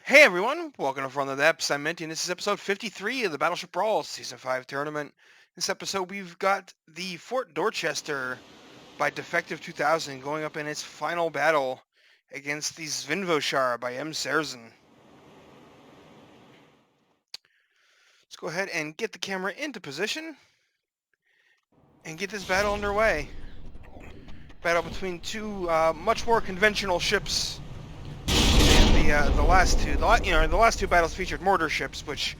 Hey everyone, welcome to From the Depths. I'm Minty, and this is episode 53 of the Battleship Brawl Season 5 tournament. This episode we've got the Fort Dorchester by Defective 2000 going up in its final battle against the Zvinvoshar by M. Serzen. Let's go ahead and get the camera into position and get this battle underway. Battle between two much more conventional ships than the last two. The last two battles featured mortar ships, which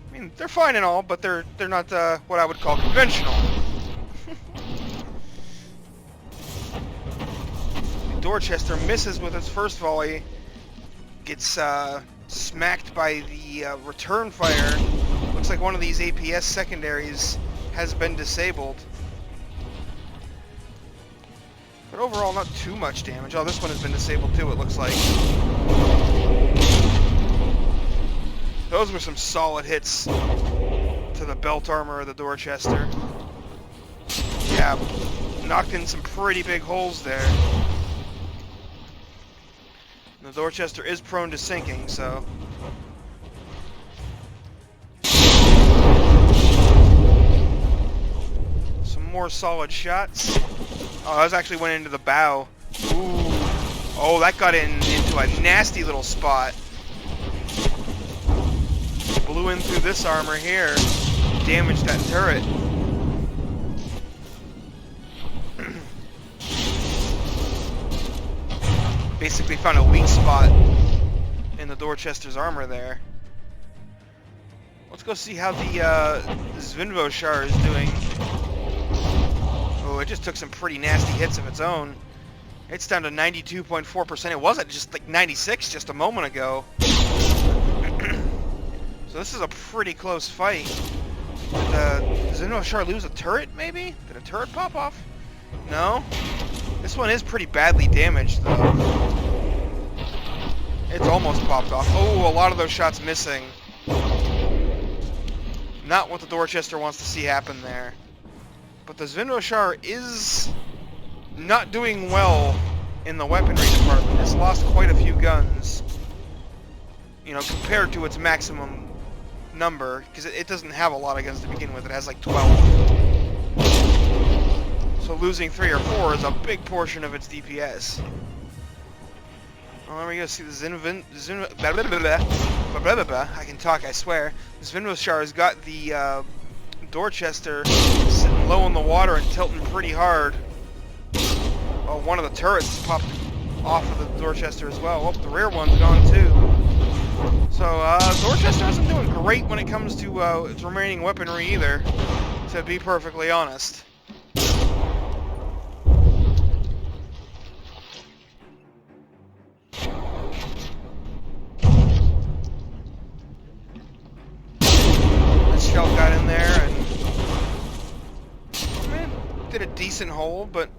I mean, they're fine and all, but they're not what I would call conventional. Dorchester misses with its first volley, gets smacked by the return fire. Looks like one of these APS secondaries has been disabled. But overall, not too much damage. Oh, this one has been disabled too, it looks like. Those were some solid hits to the belt armor of the Dorchester. Yeah, knocked in some pretty big holes there. The Dorchester is prone to sinking, so... some more solid shots. Oh, that actually went into the bow. Ooh. Oh, that got into a nasty little spot. Blew in through this armor here. Damaged that turret. Basically found a weak spot in the Dorchester's armor there. Let's go see how the Zvinvoshar is doing. Oh, it just took some pretty nasty hits of its own. It's down to 92.4%. It was at just like 96 just a moment ago. So this is a pretty close fight. Did Zvinvoshar lose a turret, maybe? Did a turret pop off? No? This one is pretty badly damaged, though. It's almost popped off. Oh, a lot of those shots missing. Not what the Dorchester wants to see happen there. But the Zvinvoshar is not doing well in the weaponry department. It's lost quite a few guns. You know, compared to its maximum number, because it doesn't have a lot of guns to begin with. It has like 12. So losing 3 or 4 is a big portion of its DPS. Well, there we go. See the I can talk, I swear. The Zvinvoshar has got the Dorchester sitting low in the water and tilting pretty hard. Oh, one of the turrets popped off of the Dorchester as well. Oh, the rear one's gone too. So, Dorchester isn't doing great when it comes to its remaining weaponry either, to be perfectly honest. That shell got in there and did a decent hole, but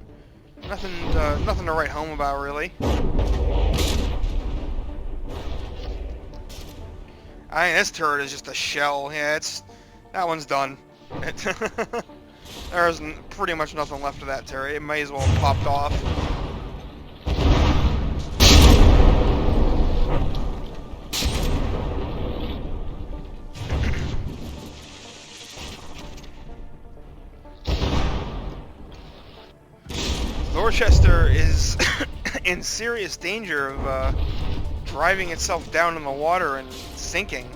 nothing to write home about, really. I mean, this turret is just a shell. Yeah, that one's done. There's pretty much nothing left of that turret. It may as well have popped off. Dorchester is in serious danger of driving itself down in the water and sinking.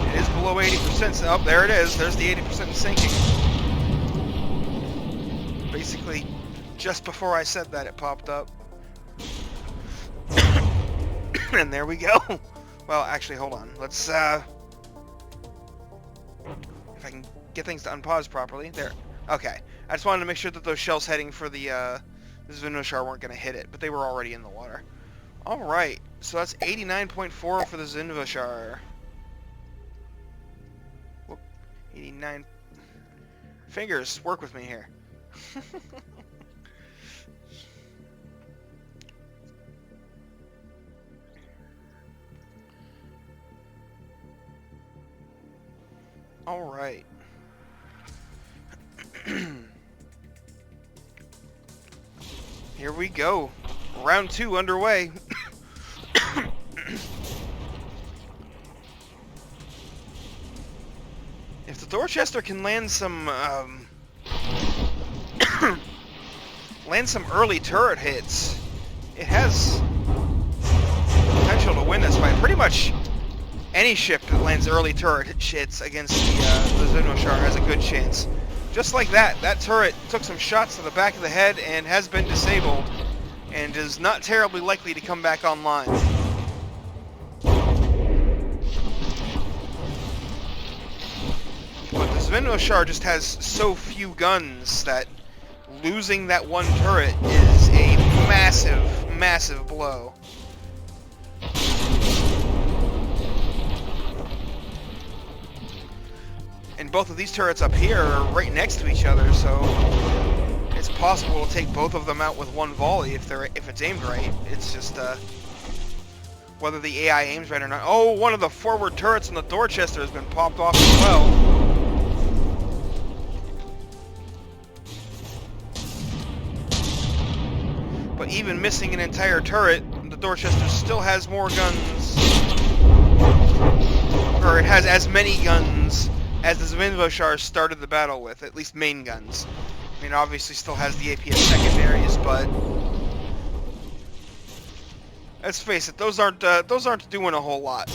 It is below 80%. So, oh, there it is. There's the 80% sinking. Basically, just before I said that, it popped up. And there we go. Well, actually, hold on. Let's, if I can get things to unpause properly. There. Okay. I just wanted to make sure that those shells heading for the Zvinvoshar weren't going to hit it, but they were already in the water. Alright, so that's 89.4 for the Zvinvoshar. Whoop. 89. Fingers, work with me here. Alright. Here we go. Round 2 underway. If the Dorchester can land some early turret hits, it has potential to win this fight. Pretty much any ship that lands early turret hits against the Zvinvoshar has a good chance. Just like that, that turret took some shots to the back of the head and has been disabled, and is not terribly likely to come back online. But the Zvinvoshar just has so few guns that losing that one turret is a massive, massive blow. And both of these turrets up here are right next to each other, so it's possible to take both of them out with one volley if it's aimed right. It's just whether the AI aims right or not. Oh, one of the forward turrets in the Dorchester has been popped off as well. But even missing an entire turret, the Dorchester still has more guns. Or it has as many guns as the Zvinvoshar started the battle with, at least main guns. I mean, obviously still has the APS secondaries, but let's face it, those aren't doing a whole lot.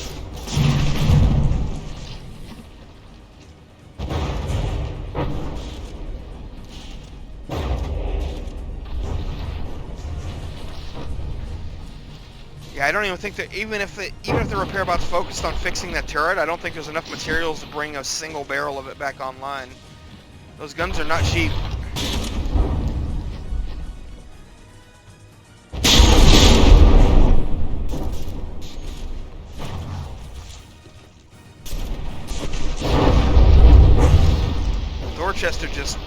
Yeah, I don't even think that even if the repair bot's focused on fixing that turret, I don't think there's enough materials to bring a single barrel of it back online. Those guns are not cheap. Dorchester just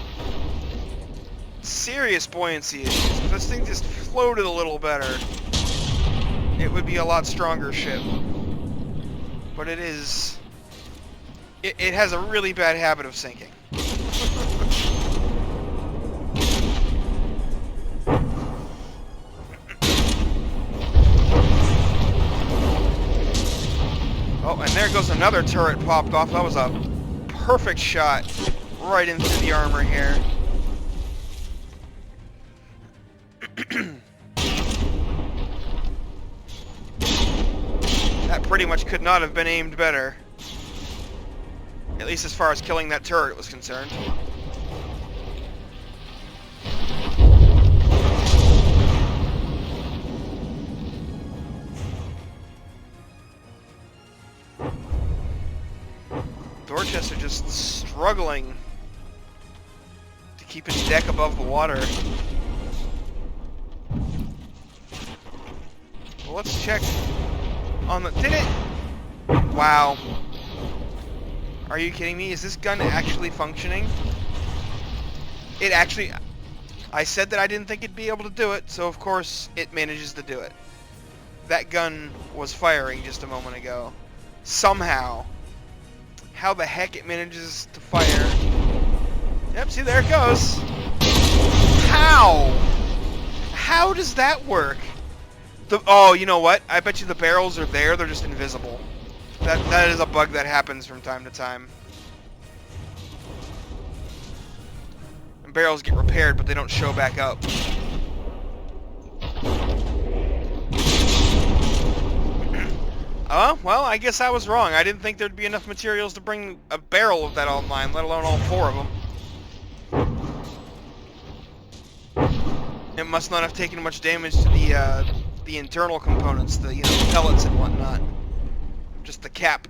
serious buoyancy issues. If this thing just floated a little better, it would be a lot stronger ship. But it is... It has a really bad habit of sinking. Oh, and there goes another turret popped off. That was a perfect shot right into the armor here. That pretty much could not have been aimed better. At least as far as killing that turret was concerned. Dorchester just struggling to keep its deck above the water. Well, let's check on the... Did it? Wow. Are you kidding me? Is this gun actually functioning? It actually... I said that I didn't think it'd be able to do it, so of course it manages to do it. That gun was firing just a moment ago. Somehow. How the heck it manages to fire... Yep, see, there it goes. How? How does that work? Oh, you know what? I bet you the barrels are there, they're just invisible. That is a bug that happens from time to time. And barrels get repaired, but they don't show back up. Oh, well, I guess I was wrong. I didn't think there'd be enough materials to bring a barrel of that online, let alone all 4 of them. It must not have taken much damage to the internal components, the pellets and whatnot. Just the cap.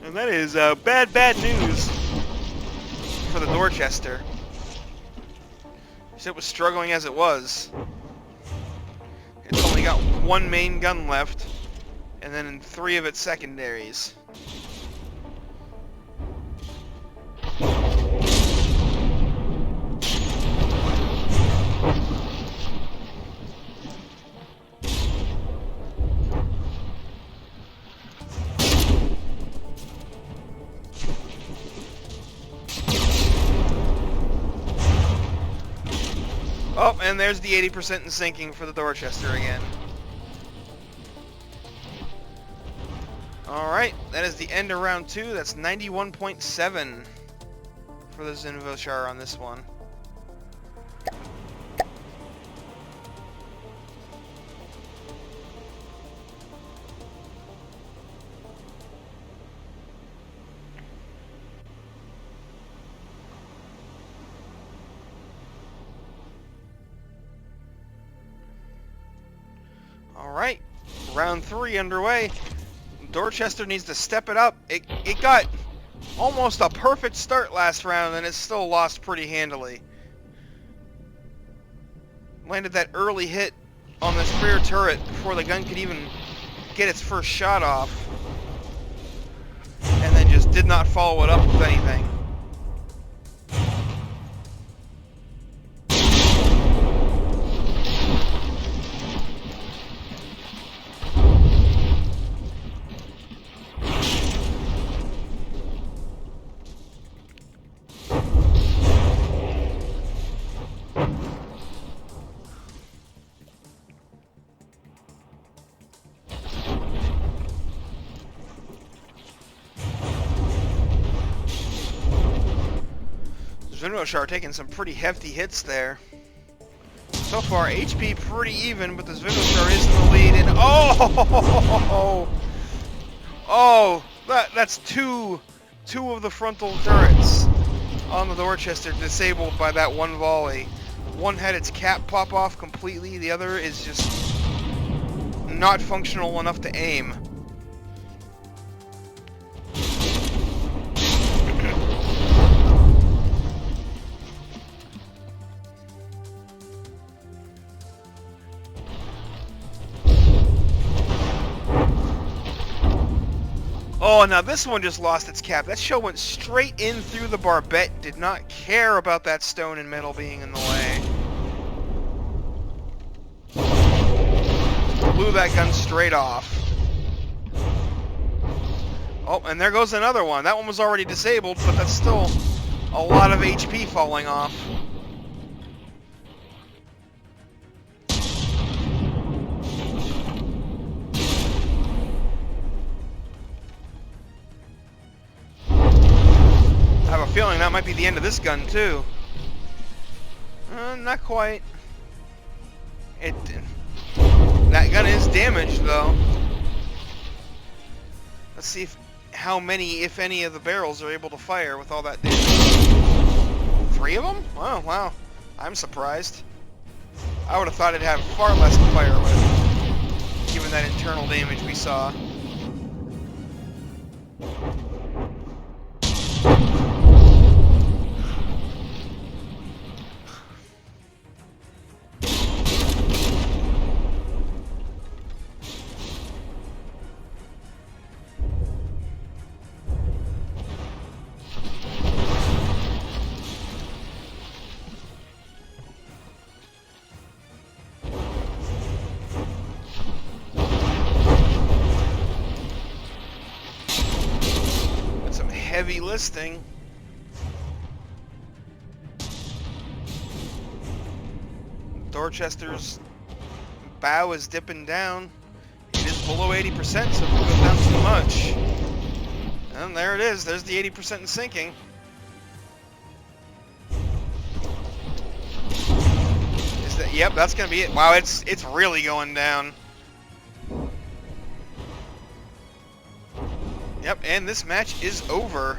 And that is bad news for the Dorchester. It was struggling as it was. It's only got 1 main gun left, and then 3 of its secondaries. Oh, and there's the 80% in sinking for the Dorchester again. Alright, that is the end of round 2. That's 91.7 for the Zvinvoshar on this one. Alright, round 3 underway. Dorchester needs to step it up. It got almost a perfect start last round, and it still lost pretty handily. Landed that early hit on this rear turret before the gun could even get its first shot off. And then just did not follow it up with anything. Zvinvoshar taking some pretty hefty hits there. So far, HP pretty even, but the Zvinvoshar is in the lead. And that's two of the frontal turrets on the Dorchester disabled by that one volley. One had its cap pop off completely. The other is just not functional enough to aim. Oh, now this one just lost its cap. That shell went straight in through the barbette. Did not care about that stone and metal being in the way. Blew that gun straight off. Oh, and there goes another one. That one was already disabled, but that's still a lot of HP falling off. I have a feeling that might be the end of this gun, too. Not quite. That gun is damaged, though. Let's see how many, if any, of the barrels are able to fire with all that damage. 3 of them? Oh, wow. I'm surprised. I would have thought it'd have far less to fire with, given that internal damage we saw. Heavy listing. Dorchester's bow is dipping down. It is below 80%, so it could go down too much. And there it is. There's the 80% in sinking. Is that? Yep, that's gonna be it. Wow, it's really going down. Yep, and this match is over.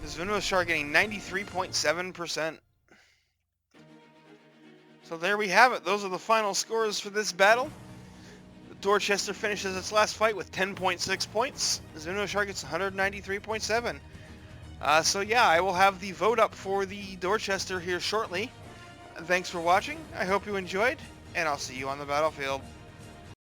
Zvinvoshar getting 93.7%. So there we have it. Those are the final scores for this battle. The Dorchester finishes its last fight with 10.6 points. Zvinvoshar gets 193.7. So yeah, I will have the vote up for the Dorchester here shortly. Thanks for watching. I hope you enjoyed, and I'll see you on the battlefield.